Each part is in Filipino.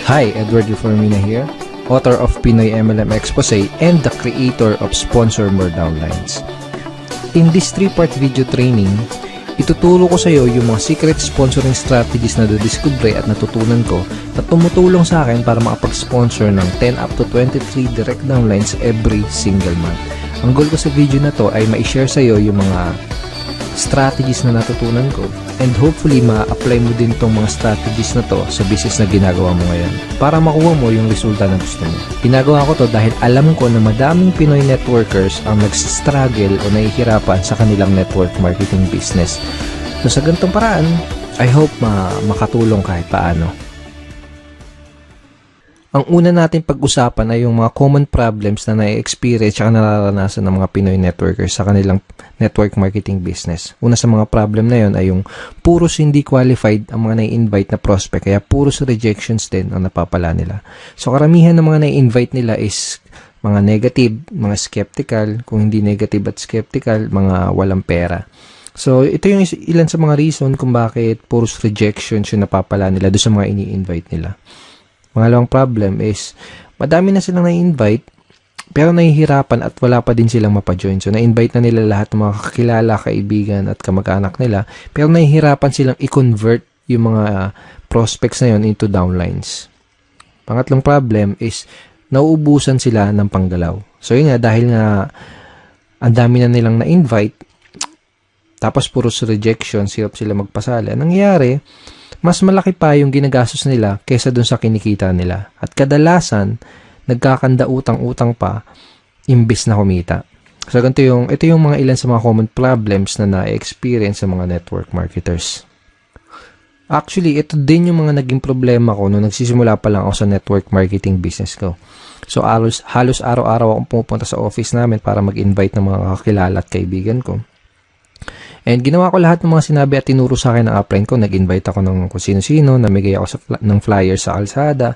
Hi, Edward Reformina here, author of Pinoy MLM Expose and the creator of Sponsor More Downlines. In this 3-part video training, ituturo ko sa iyo yung mga secret sponsoring strategies na nadiskubre at natutunan ko na tumutulong sa akin para makapag-sponsor ng 10 up to 23 direct downlines every single month. Ang goal ko sa video na to ay ma-share sa iyo yung mga strategies na natutunan ko and hopefully ma-apply mo din tong mga strategies na to sa business na ginagawa mo ngayon para makuha mo yung resulta na gusto mo. Ginagawa ko to dahil alam ko na madaming Pinoy networkers ang nagsistruggle o nahihirapan sa kanilang network marketing business. So sa ganitong paraan, I hope makatulong kahit paano. Ang una natin pag-usapan ay yung mga common problems na na-experience at nararanasan ng mga Pinoy networkers sa kanilang network marketing business. Una sa mga problem na yon ay yung puros hindi qualified ang mga na-invite na prospect, kaya puros rejections din ang napapala nila. So karamihan ng mga na-invite nila is mga negative, mga skeptical, kung hindi negative at skeptical, mga walang pera. So ito yung ilan sa mga reason kung bakit puros rejections yung napapala nila doon sa mga ini-invite nila. Pangalawang problem is, madami na silang na-invite, pero nahihirapan at wala pa din silang mapajoin. So, na-invite na nila lahat ng mga kakilala, kaibigan at kamag-anak nila, pero nahihirapan silang i-convert yung mga prospects na yun into downlines. Pangatlong problem is, nauubusan sila ng panggalaw. So, yun nga, dahil nga, ang dami na nilang na-invite, tapos puros rejection, hirap sila magpasala. Nangyayari, mas malaki pa yung ginagastos nila kaysa dun sa kinikita nila. At kadalasan, nagkakanda utang-utang pa imbis na kumita. So, ito yung mga ilan sa mga common problems na na-experience sa mga network marketers. Actually, ito din yung mga naging problema ko nung nagsisimula pa lang ako sa network marketing business ko. So, halos araw-araw akong pumupunta sa office namin para mag-invite ng mga kakilala at kaibigan ko. And ginawa ko lahat ng mga sinabi at tinuro sa akin ng upline ko. Nag-invite ako ng kung sino-sino, namigay ako ng flyers sa kalsada,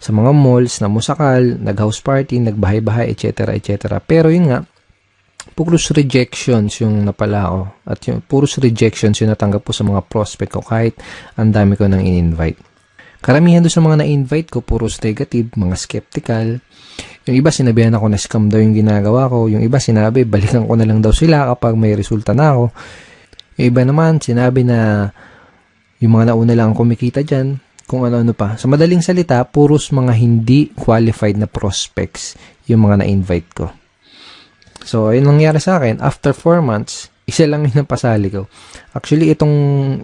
sa mga malls, na musakal, nag-house party, nagbahay-bahay, etc. etc. Pero yun nga, puros rejections yung napala ko. At yung puros rejections yung natanggap ko sa mga prospect ko kahit ang dami ko nang in-invite. Karamihan doon sa mga na-invite ko, puros negative, mga skeptical. Yung iba sinabihan ako na scam daw yung ginagawa ko. Yung iba sinabi, balikan ko na lang daw sila kapag may resulta na ako. Yung iba naman, sinabi na yung mga nauna lang kumikita dyan, kung ano-ano pa. Sa madaling salita, puros mga hindi qualified na prospects yung mga na-invite ko. So, ayun nangyari sa akin. After 4 months, isa lang yung napasali ko. Actually, itong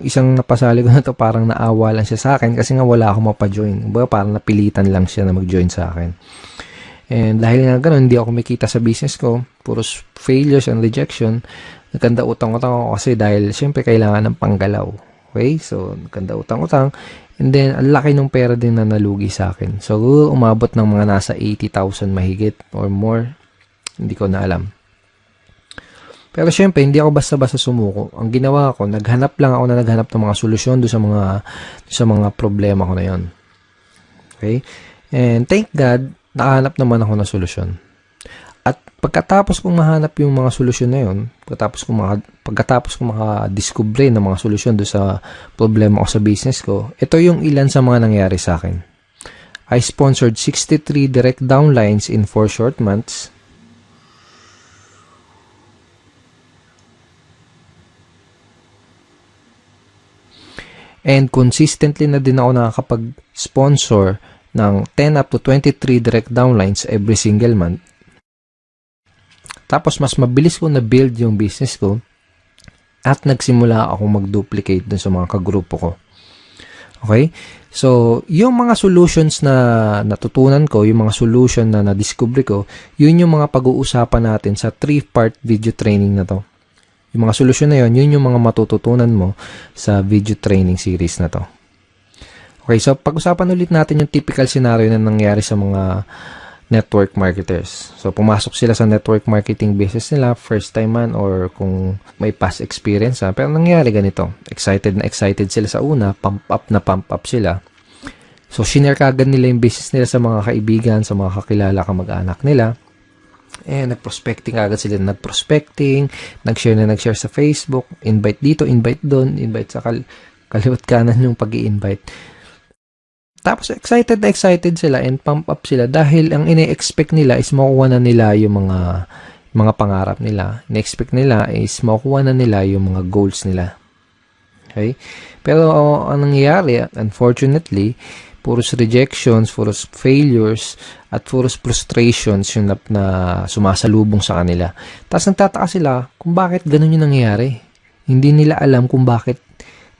isang napasali ko na to parang naawa lang siya sa akin kasi nga wala akong mapajoin. Parang napilitan lang siya na mag-join sa akin. And dahil nga gano'n, hindi ako kumikita sa business ko, puros failures and rejection, nagkanda utang-utang ako kasi dahil syempre kailangan ng panggalaw. Okay? So, nagkanda utang-utang. And then, ang laki ng pera din na nalugi sa akin. So, umabot ng mga nasa 80,000 mahigit or more. Hindi ko na alam. Pero syempre, hindi ako basta-basta sumuko. Ang ginawa ko, naghanap ng mga solusyon doon sa mga problema ko na yon. Okay? And thank God, nakahanap naman ako ng solusyon. At pagkatapos kong mahanap yung mga solusyon na yun, pagkatapos kong makadiskubre ng mga solusyon doon sa problema ko sa business ko, ito yung ilan sa mga nangyari sa akin. I sponsored 63 direct downlines in 4 short months. And consistently na din ako nakakapag-sponsor ng 10 up to 23 direct downlines every single month. Tapos, mas mabilis ko na-build yung business ko at nagsimula akong mag-duplicate dun sa mga kagrupo ko. Okay? So, yung mga solutions na natutunan ko, yung mga solution na na-discover ko, yun yung mga pag-uusapan natin sa 3-part video training na to. Yung mga solusyon na yun yung mga matututunan mo sa video training series na to. Okay, so pag-usapan ulit natin yung typical scenario na nangyari sa mga network marketers. So, pumasok sila sa network marketing business nila, first time man or kung may past experience. Pero nangyari ganito, excited sila sa una, pump up sila. So, shinare kagad nila yung business nila sa mga kaibigan, sa mga kakilala, kamag-anak nila. nag-prospecting agad sila, nag-prospecting, nag-share sa Facebook, invite dito, invite doon, invite sa kaliwat kanan yung pag-i-invite. Tapos excited na excited sila and pump up sila dahil ang ine-expect nila is makuha na nila yung mga pangarap nila. Ine-expect nila is makuha na nila yung mga goals nila. Okay? Pero ang nangyayari, unfortunately, puros rejections, puros failures, at puros frustrations yung na sumasalubong sa kanila. Tapos nagtataka sila kung bakit ganun yung nangyayari. Hindi nila alam kung bakit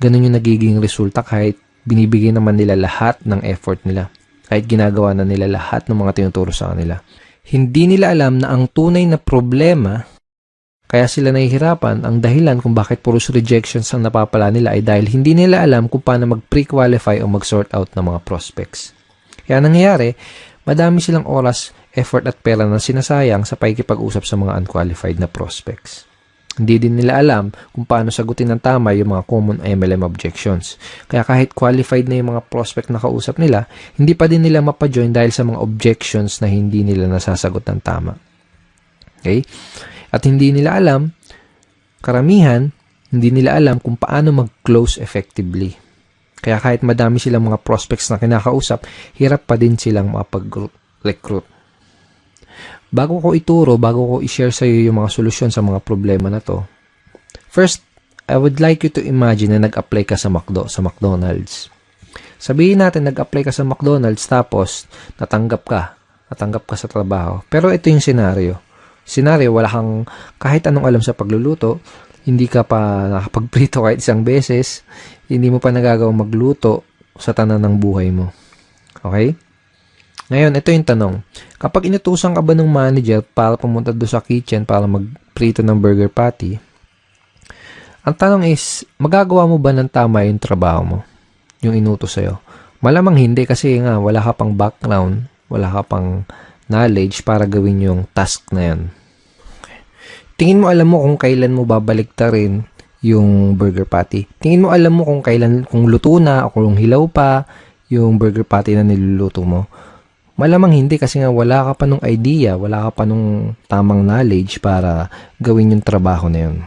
ganun yung nagiging resulta kahit binibigay naman nila lahat ng effort nila. Kahit ginagawa na nila lahat ng mga tinuturo sa kanila. Hindi nila alam na ang tunay na problema kaya sila nahihirapan, ang dahilan kung bakit puros rejections ang napapala nila ay dahil hindi nila alam kung paano mag-pre-qualify o mag-sort out ng mga prospects. Kaya nangyayari, madami silang oras, effort at pera na sinasayang sa pakikipag-usap sa mga unqualified na prospects. Hindi din nila alam kung paano sagutin ng tama yung mga common MLM objections. Kaya kahit qualified na yung mga prospect na kausap nila, hindi pa din nila mapajoin dahil sa mga objections na hindi nila nasasagot ng tama. Okay? At hindi nila alam, karamihan, hindi nila alam kung paano mag-close effectively. Kaya kahit madami silang mga prospects na kinakausap, hirap pa din silang makapag-recruit. Bago ko i-share sa iyo yung mga solusyon sa mga problema na to, first, I would like you to imagine na nag-apply ka sa McDonald's. Sabihin natin nag-apply ka sa McDonald's tapos natanggap ka sa trabaho. Pero ito yung scenario, wala kang kahit anong alam sa pagluluto, hindi ka pa nakapagprito kahit isang beses, hindi mo pa nagagawang magluto sa tanan ng buhay mo. Okay? Ngayon, ito yung tanong. Kapag inutusan ka ba ng manager para pumunta doon sa kitchen para magprito ng burger patty, ang tanong is, magagawa mo ba ng tama yung trabaho mo? Yung inutos sa'yo? Malamang hindi kasi nga wala ka pang background, wala ka pang knowledge para gawin yung task na yan. Tingin mo alam mo kung kailan mo babaliktarin yung burger patty. Tingin mo alam mo kung luto na o kung hilaw pa yung burger patty na niluluto mo. Malamang hindi kasi nga wala ka pa nung idea, wala ka pa nung tamang knowledge para gawin yung trabaho na yun.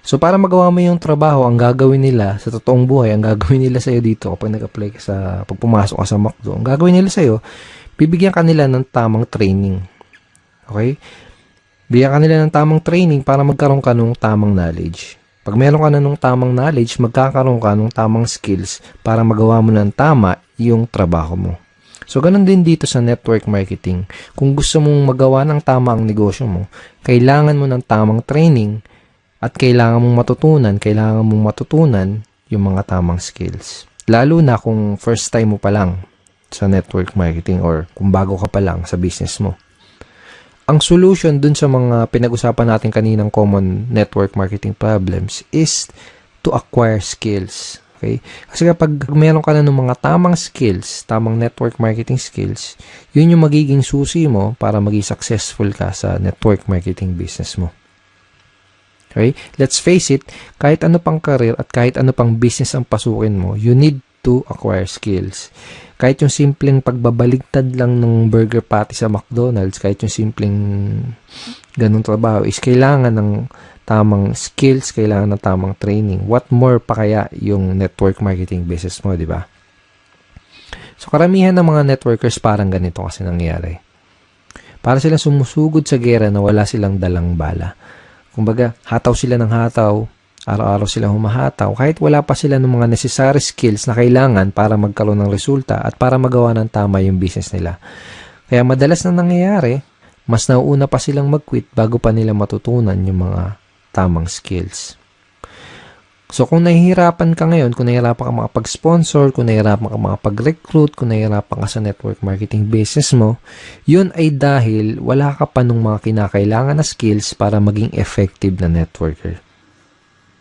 So para magawa mo yung trabaho, ang gagawin nila sa totoong buhay, ang gagawin nila sa'yo dito kapag nag-apply ka pag pumasok ka sa McDo, ang gagawin nila sa'yo, bibigyan ka nila ng tamang training. Okay? Bigyan ka nila ng tamang training para magkaroon ka ng tamang knowledge. Pag meron ka na ng tamang knowledge, magkakaroon ka ng tamang skills para magawa mo ng tama yung trabaho mo. So, ganun din dito sa network marketing. Kung gusto mong magawa ng tama ang negosyo mo, kailangan mo ng tamang training at kailangan mong matutunan yung mga tamang skills. Lalo na kung first time mo pa lang sa network marketing or kung bago ka pa lang sa business mo. Ang solution dun sa mga pinag-usapan natin kaninang common network marketing problems is to acquire skills. Okay? Kasi kapag meron ka na ng mga tamang skills, tamang network marketing skills, yun yung magiging susi mo para maging successful ka sa network marketing business mo. Okay? Let's face it, kahit ano pang career at kahit ano pang business ang pasukin mo, you need to acquire skills. Kahit yung simpleng pagbabaligtad lang ng burger patty sa McDonald's, kahit yung simpleng ganung trabaho is kailangan ng tamang skills, kailangan ng tamang training. What more pa kaya yung network marketing business mo, di ba? So, karamihan ng mga networkers parang ganito kasi nangyayari. Para silang sumusugod sa gera na wala silang dalang bala. Kumbaga, hataw sila ng hataw, araw-araw silang humahataw, kahit wala pa sila ng mga necessary skills na kailangan para magkaroon ng resulta at para magawa ng tama yung business nila. Kaya madalas na nangyayari, mas nauuna pa silang mag-quit bago pa nila matutunan yung mga tamang skills. So kung nahihirapan ka ngayon, kung nahihirapan ka makapag-sponsor, kung nahihirapan ka makapag-recruit, kung nahihirapan ka sa network marketing business mo, yun ay dahil wala ka pa nung mga kinakailangan na skills para maging effective na networker.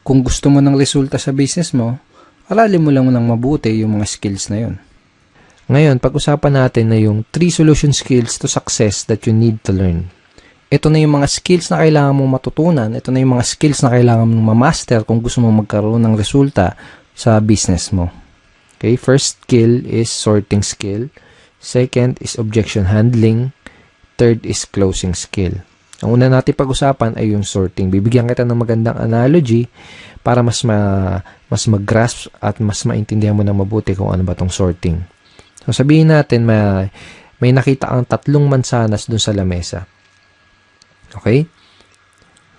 Kung gusto mo ng resulta sa business mo, aralin mo lang ng mabuti yung mga skills na yun. Ngayon, pag-usapan natin na yung 3 solution skills to success that you need to learn. Ito na yung mga skills na kailangan mong matutunan. Ito na yung mga skills na kailangan mong ma-master kung gusto mong magkaroon ng resulta sa business mo. Okay, first skill is sorting skill. Second is objection handling. Third is closing skill. Ang una natin pag-usapan ay yung sorting. Bibigyan kita ng magandang analogy para mas mag-grasp at mas maintindihan mo na mabuti kung ano ba tong sorting. So sabihin natin may nakita kang 3 mansanas dun sa lamesa. Okay?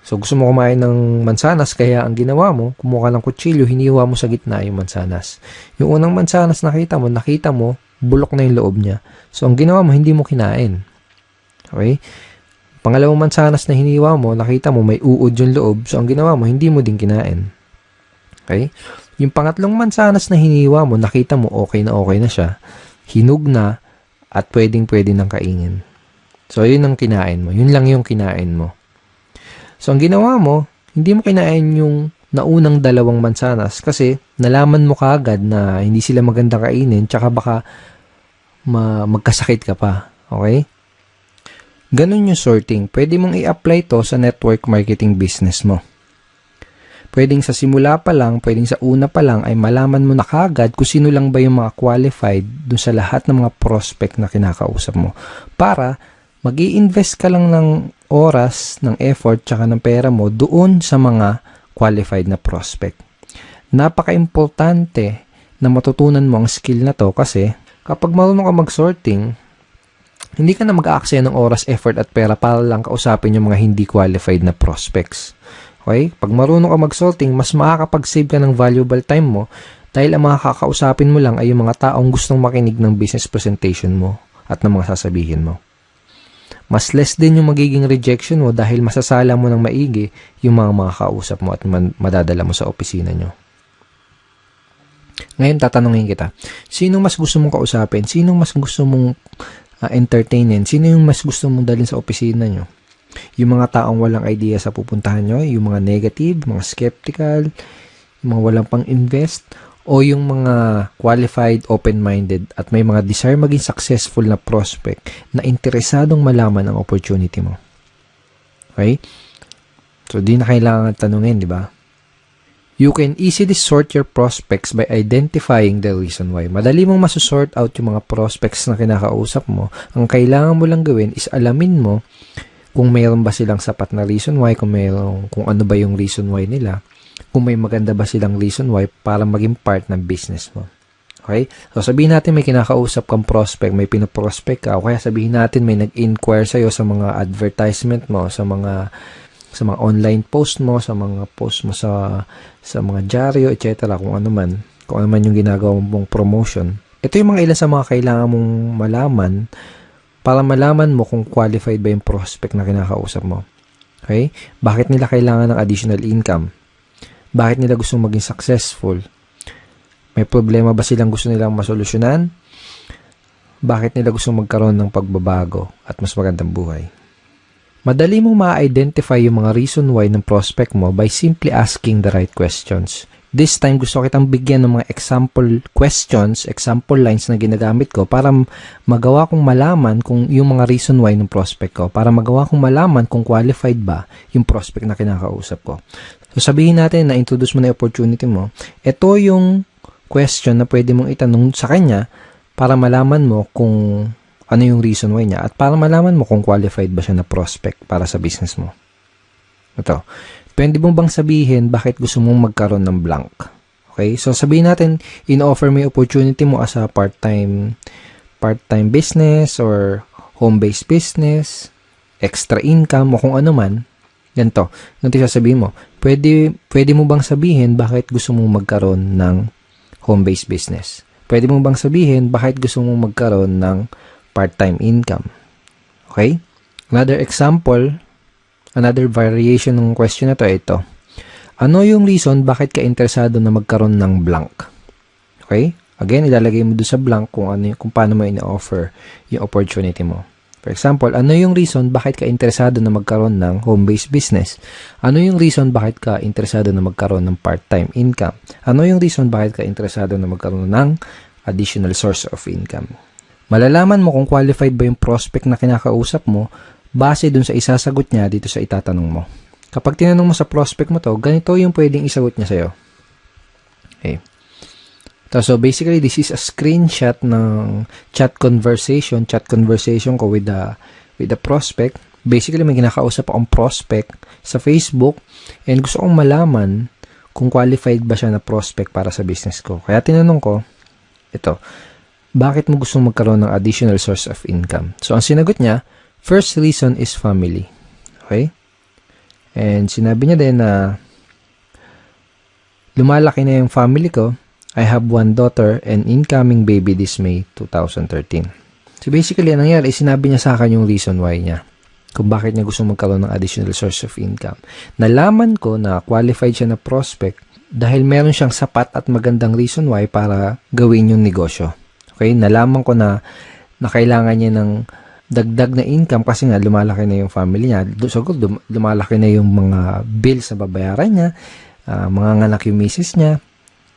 So gusto mo kumain ng mansanas, kaya ang ginawa mo, kumuha ka ng kutsilyo, hiniwa mo sa gitna yung mansanas. Yung unang mansanas nakita mo, bulok na yung loob niya. So ang ginawa mo, hindi mo kinain. Okay? Pangalawang mansanas na hiniwa mo, nakita mo may uod yung loob. So, ang ginawa mo, hindi mo din kinain. Okay? Yung pangatlong mansanas na hiniwa mo, nakita mo okay na siya. Hinog na at pwedeng-pwede nang kainin. So, yun ang kinain mo. Yun lang yung kinain mo. So, ang ginawa mo, hindi mo kinain yung naunang 2 mansanas kasi nalaman mo kaagad na hindi sila maganda kainin tsaka baka magkasakit ka pa. Okay? Ganun yung sorting. Pwede mong i-apply to sa network marketing business mo. Pwedeng sa simula pa lang, pwedeng sa una pa lang ay malaman mo na kagad kung sino lang ba yung mga qualified dun sa lahat ng mga prospect na kinakausap mo. Para mag-i-invest ka lang ng oras, ng effort, tsaka ng pera mo doon sa mga qualified na prospect. Napaka-importante na matutunan mo ang skill na to kasi kapag marunong ka mag-sorting, hindi ka na mag-aaksaya ng oras, effort at pera para lang kausapin yung mga hindi qualified na prospects. Okay? Pag marunong ka mag-sorting, mas makakapag-save ka ng valuable time mo dahil ang mga kakausapin mo lang ay yung mga taong gustong makinig ng business presentation mo at ng mga sasabihin mo. Mas less din yung magiging rejection mo dahil masasala mo ng maigi yung mga makakausap mo at madadala mo sa opisina nyo. Ngayon, tatanungin kita, sinong mas gusto mong kausapin? Sinong mas gusto mong entertainin? Sino yung mas gusto mong dalhin sa opisina nyo? Yung mga taong walang idea sa pupuntahan nyo, yung mga negative, mga skeptical, yung mga walang pang-invest, o yung mga qualified, open-minded, at may mga desire maging successful na prospect na interesadong malaman ang opportunity mo. Okay? So, di na kailangan tanungin, di ba? You can easily sort your prospects by identifying the reason why. Madali mong masusort out yung mga prospects na kinakausap mo. Ang kailangan mo lang gawin is alamin mo kung mayroon ba silang sapat na reason why, kung ano ba yung reason why nila, kung may maganda ba silang reason why para maging part ng business mo. Okay? So, sabihin natin may kinakausap kang prospect, may pinoprospect ka, o kaya sabihin natin may nag-inquire sa'yo sa mga advertisement mo, sa mga online post mo, sa mga post mo sa mga dyaryo, etc. Kung ano man yung ginagawa mong promotion. Ito yung mga ilan sa mga kailangan mong malaman para malaman mo kung qualified ba yung prospect na kinakausap mo. Okay? Bakit nila kailangan ng additional income? Bakit nila gustong maging successful? May problema ba silang gusto nilang masolusyonan? Bakit nila gustong magkaroon ng pagbabago at mas magandang buhay? Madali mong ma-identify yung mga reason why ng prospect mo by simply asking the right questions. This time, gusto kitang bigyan ng mga example questions, example lines na ginagamit ko para magawa kong malaman kung yung mga reason why ng prospect ko, para magawa kong malaman kung qualified ba yung prospect na kinakausap ko. So, sabihin natin na introduce mo na yung opportunity mo. Ito yung question na pwede mong itanong sa kanya para malaman mo kung ano yung reason why niya at para malaman mo kung qualified ba siya na prospect para sa business mo. Ito. Pwede mo bang sabihin bakit gusto mong magkaroon ng blank? Okay? So, sabihin natin, in-offer mo yung opportunity mo as a part-time business or home-based business, extra income, o kung ano man. Ganito. Ganito sasabihin mo. Pwede mo bang sabihin bakit gusto mong magkaroon ng home-based business? Pwede mo bang sabihin bakit gusto mong magkaroon ng part-time income? Okay? Another example, another variation ng question na to, ito. Ano yung reason bakit ka interesado na magkaroon ng blank? Okay? Again, ilalagay mo doon sa blank kung paano mo ina-offer yung opportunity mo. For example, ano yung reason bakit ka interesado na magkaroon ng home-based business? Ano yung reason bakit ka interesado na magkaroon ng part-time income? Ano yung reason bakit ka interesado na magkaroon ng additional source of income? Malalaman mo kung qualified ba yung prospect na kinakausap mo base dun sa isasagot niya dito sa itatanong mo. Kapag tinanong mo sa prospect mo to, ganito yung pwedeng isagot niya sa'yo. Okay. So basically, this is a screenshot ng chat conversation ko with the prospect. Basically, may kinakausap akong prospect sa Facebook and gusto kong malaman kung qualified ba siya na prospect para sa business ko. Kaya tinanong ko, ito, bakit mo gusto magkaroon ng additional source of income? So, ang sinagot niya, first reason is family. Okay? And sinabi niya din na lumalaki na yung family ko. I have one daughter and incoming baby this May 2013. So, basically, ang nangyari, sinabi niya sa akin yung reason why niya. Kung bakit niya gusto magkaroon ng additional source of income. Nalaman ko na qualified siya na prospect dahil meron siyang sapat at magandang reason why para gawin yung negosyo. Okay? Nalaman ko na kailangan niya ng dagdag na income kasi nga lumalaki na yung family niya. So, lumalaki na yung mga bills na babayaran niya, mga anak yung misis niya,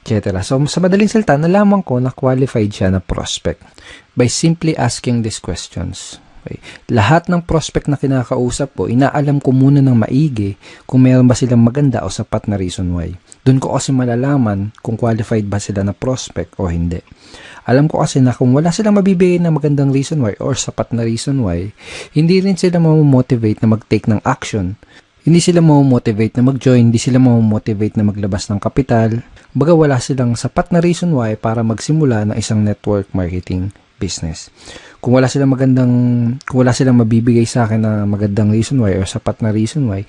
etc. So, sa madaling salita, nalaman ko na qualified siya na prospect by simply asking these questions. Okay. Lahat ng prospect na kinakausap ko, inaalam ko muna ng maigi kung meron ba silang maganda o sapat na reason why. Doon ko kasi malalaman kung qualified ba sila na prospect o hindi. Alam ko kasi na kung wala silang mabibigay na magandang reason why or sapat na reason why, hindi rin sila mamomotivate na mag-take ng action. Hindi sila mamomotivate na mag-join, hindi sila mamomotivate na maglabas ng kapital. Baga wala silang sapat na reason why para magsimula ng isang network marketing business. Kung wala silang mabibigay sa akin na magandang reason why or sapat na reason why,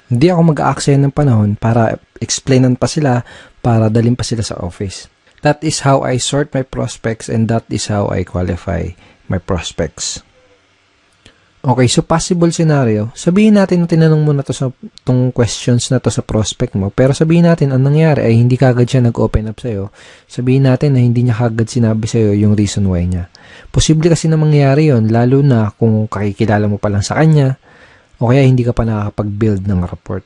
hindi ako mag-aaksaya ng panahon para explainan pa sila, para dalhin pa sila sa office. That is how I sort my prospects and that is how I qualify my prospects. Okay, so possible scenario, sabihin natin na tinanong mo na to sa tong questions na to sa prospect mo, pero sabihin natin ang nangyari ay hindi kagad siya nag-open up sa'yo. Sabihin natin na hindi niya kagad sinabi sa'yo yung reason why niya. Posible kasi na mangyari yon, lalo na kung kakikilala mo pa lang sa kanya o kaya hindi ka pa nakakapag-build ng rapport.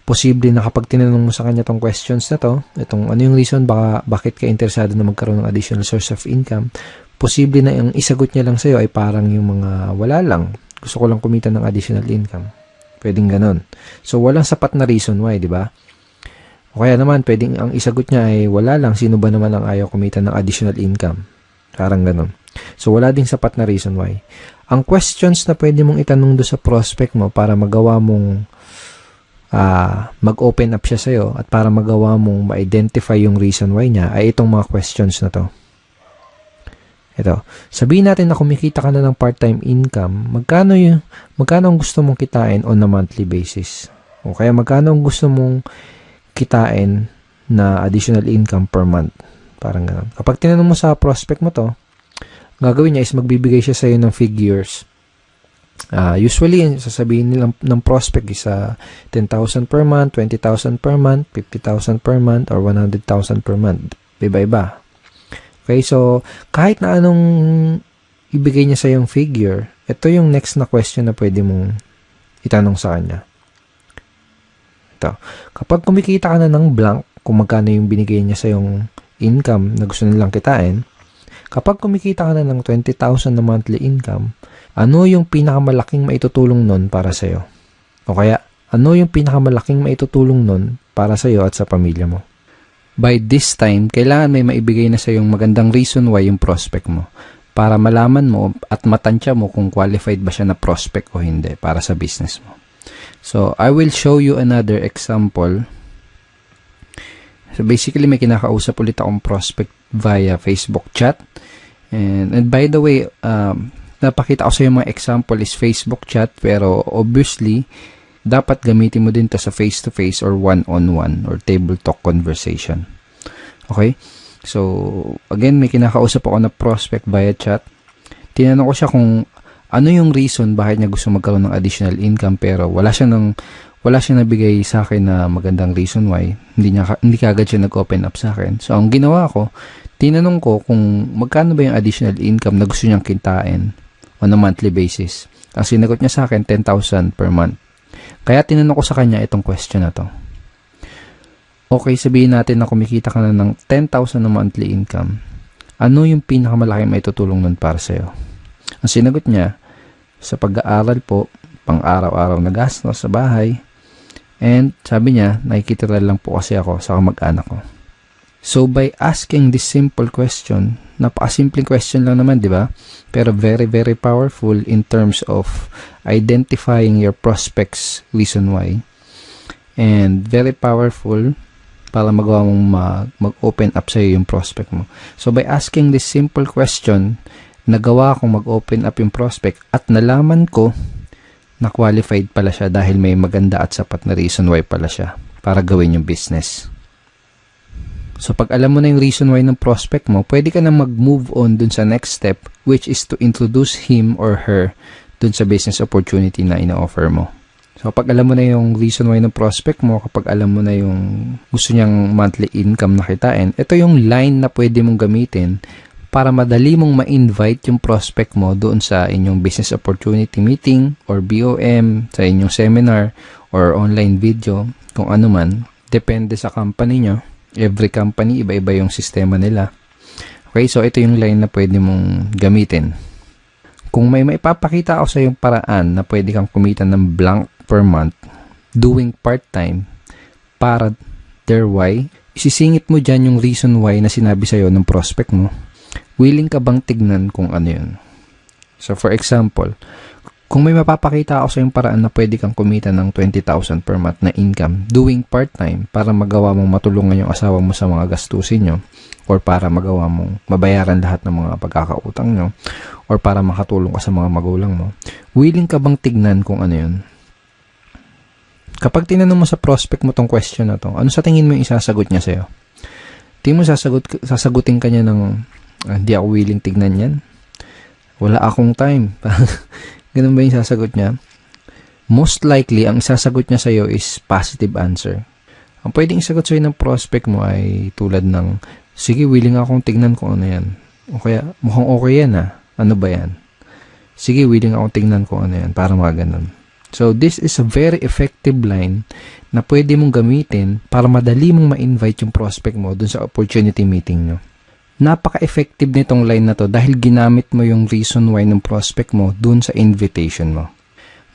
Posible na kapag tinanong mo sa kanya tong questions na to, itong ano yung reason bakit ka interesado na magkaroon ng additional source of income, posible na yung isagot niya lang sa'yo ay parang yung mga wala lang. Gusto ko lang kumita ng additional income. Pwedeng ganon. So, walang sapat na reason why, di ba? O kaya naman, pwedeng ang isagot niya ay wala lang. Sino ba naman ang ayaw kumita ng additional income? Parang ganon. So, wala ding sapat na reason why. Ang questions na pwede mong itanong do sa prospect mo para magawa mong mag-open up siya sa'yo at para magawa mong ma-identify yung reason why niya ay itong mga questions na to. Ito, sabihin natin na kumikita ka na ng part-time income, magkano ang gusto mong kitain on a monthly basis? O kaya magkano ang gusto mong kitain na additional income per month? Parang ganun. Kapag tinanong mo sa prospect mo to, gagawin niya is magbibigay siya sa'yo ng figures. Usually, sasabihin nila ng prospect is 10,000 per month, 20,000 per month, 50,000 per month, or 100,000 per month. Iba-iba. Okay, so kahit na anong ibigay niya sa yung figure, ito yung next na question na pwede mong itanong sa kanya. Ito, kapag kumikita ka na ng blank, kung magkano yung binigay niya sa yung income na gusto nilang kitain, kapag kumikita ka na ng 20,000 na monthly income, ano yung pinakamalaking maitutulong nun para sa'yo? O kaya, ano yung pinakamalaking maitutulong nun para sa'yo at sa pamilya mo? By this time, kailangan may maibigay na sa yung magandang reason why yung prospect mo para malaman mo at matansya mo kung qualified ba siya na prospect o hindi para sa business mo. So, I will show you another example. So, basically, may kinakausap ulit akong prospect via Facebook chat. And by the way, napakita ko sa yung mga example is Facebook chat, pero obviously, dapat gamitin mo din to sa face-to-face or one-on-one or table talk conversation. Okay? So, again, may kinakausap ako na prospect via chat. Tinanong ko siya kung ano yung reason bakit niya gusto magkaroon ng additional income pero wala siya nabigay sa akin na magandang reason why. Hindi kagad siya nag-open up sa akin. So, ang ginawa ko, tinanong ko kung magkano ba yung additional income na gusto niyang kitain on a monthly basis. Ang sinagot niya sa akin, 10,000 per month. Kaya tinanong ko sa kanya itong question na to. Okay, sabihin natin na kumikita ka na ng 10,000 na monthly income. Ano yung pinakamalaki maitutulong nun para sa'yo? Ang sinagot niya, sa pag-aaral po, pang-araw-araw na gastos sa bahay, and sabi niya, nakikitira lang po kasi ako sa kamag-anak ko. So by asking this simple question, napakasimpleng question lang naman, di ba? Pero very, very powerful in terms of identifying your prospect's reason why. And very powerful para magawa mong mag-open up sa'yo yung prospect mo. So by asking this simple question, nagawa kong mag-open up yung prospect at nalaman ko na qualified pala siya dahil may maganda at sapat na reason why pala siya para gawin yung business. So, pag alam mo na yung reason why ng prospect mo, pwede ka na mag-move on dun sa next step, which is to introduce him or her dun sa business opportunity na ina-offer mo. So, pag alam mo na yung reason why ng prospect mo, kapag alam mo na yung gusto niyang monthly income na kitain, ito yung line na pwede mong gamitin para madali mong ma-invite yung prospect mo doon sa inyong business opportunity meeting or BOM, sa inyong seminar or online video, kung ano man. Depende sa company nyo. Every company, iba-iba yung sistema nila. Okay, so ito yung line na pwede mong gamitin. Kung may maipapakita ako sa yung paraan na pwede kang kumita ng blank per month doing part-time para their why, isisingit mo dyan yung reason why na sinabi sa'yo ng prospect mo. Willing ka bang tignan kung ano yun? So for example, kung may mapapakita ako sa yung paraan na pwede kang kumita ng 20,000 per month na income doing part-time para magawa mong matulungan yung asawa mo sa mga gastusin nyo or para magawa mong mabayaran lahat ng mga pagkakautang nyo or para makatulong ka sa mga magulang mo, willing ka bang tignan kung ano yun? Kapag tinanong mo sa prospect mo tong question na to, ano sa tingin mo yung isasagot niya sa'yo? Tingin mo sasagutin ka niya ng hindi ako willing tignan yan? Wala akong time. Ganun ba yung sasagot niya? Most likely, ang sasagot niya sa'yo is positive answer. Ang pwedeng isagot sa'yo ng prospect mo ay tulad ng, sige, willing akong tignan kung ano yan. O kaya, mukhang okay yan ah. Ano ba yan? Sige, willing akong tignan kung ano yan. Para mga ganun. So, this is a very effective line na pwede mong gamitin para madali mong ma-invite yung prospect mo dun sa opportunity meeting nyo. Napaka-effective nitong line na to dahil ginamit mo yung reason why ng prospect mo dun sa invitation mo.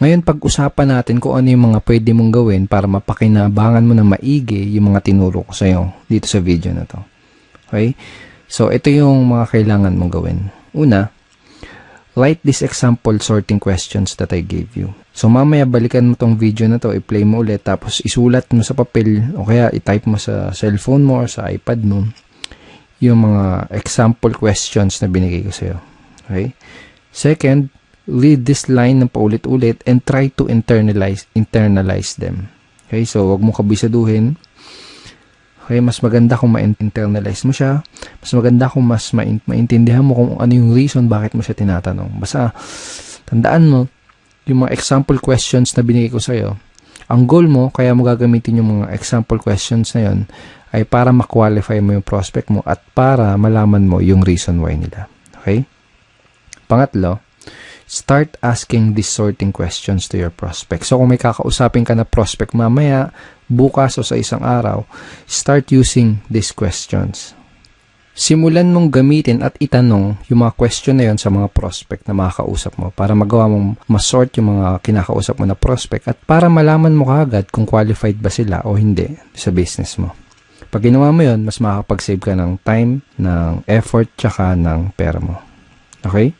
Ngayon, pag-usapan natin kung ano yung mga pwede mong gawin para mapakinabangan mo na maigi yung mga tinuro ko sa'yo dito sa video na to. Okay? So, ito yung mga kailangan mong gawin. Una, write this example sorting questions that I gave you. So, mamaya balikan mo tong video na to, i-play mo ulit, tapos isulat mo sa papel o kaya i-type mo sa cellphone mo or sa iPad mo yung mga example questions na binigay ko sa'yo. Okay? Second, read this line ng paulit-ulit and try to internalize them. Okay? So, wag mo kabisaduhin. Okay? Mas maganda kung ma-internalize mo siya. Mas maganda kung mas maintindihan mo kung ano yung reason bakit mo siya tinatanong. Basta, tandaan mo, yung mga example questions na binigay ko sa'yo, ang goal mo, kaya mo gagamitin yung mga example questions na yun, ay para ma-qualify mo yung prospect mo at para malaman mo yung reason why nila. Okay? Pangatlo, start asking these sorting questions to your prospect. So, kung may kakausapin ka na prospect mamaya, bukas o sa isang araw, start using these questions. Simulan mong gamitin at itanong yung mga question na yun sa mga prospect na makakausap mo para magawa mong masort yung mga kinakausap mo na prospect at para malaman mo kaagad kung qualified ba sila o hindi sa business mo. Pag ginawa mo yun, mas makakapag-save ka ng time, ng effort, tsaka ng pera mo. Okay?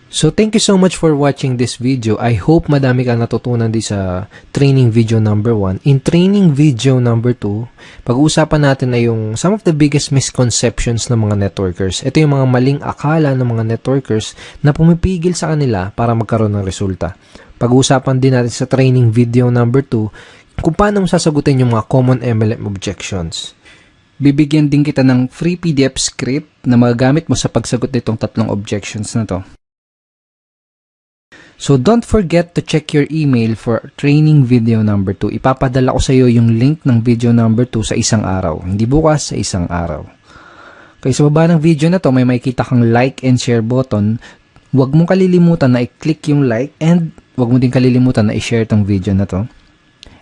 So, thank you so much for watching this video. I hope madami kang natutunan din sa training video number 1. In training video number 2, pag-uusapan natin na yung some of the biggest misconceptions ng mga networkers. Ito yung mga maling akala ng mga networkers na pumipigil sa kanila para magkaroon ng resulta. Pag-uusapan din natin sa training video number 2, kung paano mo sasagutin yung mga common MLM objections. Bibigyan din kita ng free PDF script na magagamit mo sa pagsagot nitong 3 objections na to. So, don't forget to check your email for training video number 2. Ipapadala ko sa iyo yung link ng video number 2 sa isang araw. Hindi bukas, sa isang araw. Kaya sa baba ng video na to, may makikita kang like and share button. Huwag mong kalilimutan na i-click yung like and huwag mo din kalilimutan na i-share tong video na to.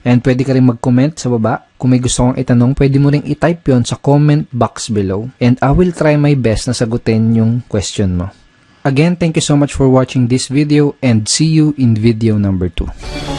And pwede ka rin mag-comment sa baba. Kung may gusto kong itanong, pwede mo rin i-type yon sa comment box below. And I will try my best na sagutin yung question mo. Again, thank you so much for watching this video and see you in video number 2.